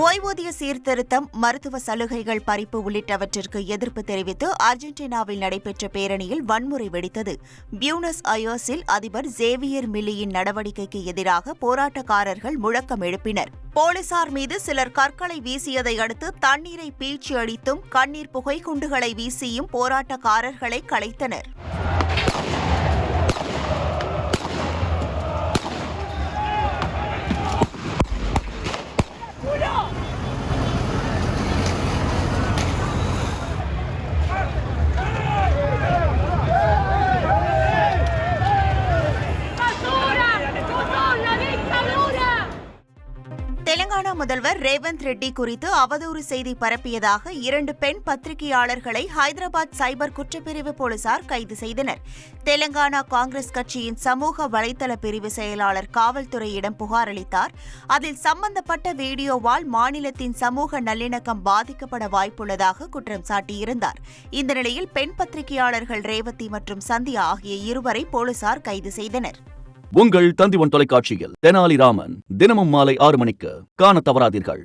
ஓய்வூதிய சீர்திருத்தம், மருத்துவ சலுகைகள் பறிப்பு உள்ளிட்டவற்றிற்கு எதிர்ப்பு தெரிவித்து அர்ஜென்டினாவில் நடைபெற்ற பேரணியில் வன்முறை வெடித்தது. பியூனஸ் அயர்ஸில் அதிபர் சேவியர் மில்லியின் நடவடிக்கைக்கு எதிராக போராட்டக்காரர்கள் முழக்கம் எழுப்பினர். போலீசார் மீது சிலர் கற்களை வீசியதை அடுத்து தண்ணீரை பீய்ச்சி அடித்தும் கண்ணீர் புகை குண்டுகளை வீசியும் போராட்டக்காரர்களை கலைத்தனர். தெலங்கானா முதல்வர் ரேவந்த் ரெட்டி குறித்து அவதூறு செய்தி பரப்பியதாக 2 பெண் பத்திரிகையாளர்களை ஹைதராபாத் சைபர் குற்றப்பிரிவு போலீசார் கைது செய்தனர். தெலங்கானா காங்கிரஸ் கட்சியின் சமூக வலைதள பிரிவு செயலாளர் காவல்துறையிடம் புகார் அளித்தார். அதில் சம்பந்தப்பட்ட வீடியோவால் மாநிலத்தின் சமூக நல்லிணக்கம் பாதிக்கப்பட வாய்ப்புள்ளதாக குற்றம் சாட்டியிருந்தார். இந்த நிலையில் பெண் பத்திரிகையாளர்கள் ரேவதி மற்றும் சந்தியா ஆகிய இருவரை போலீசார் கைது செய்தனர். உங்கள் தந்திவன் தொலைக்காட்சியில் தெனாலிராமன் தினமும் மாலை 6 மணிக்கு காணத் தவறாதீர்கள்.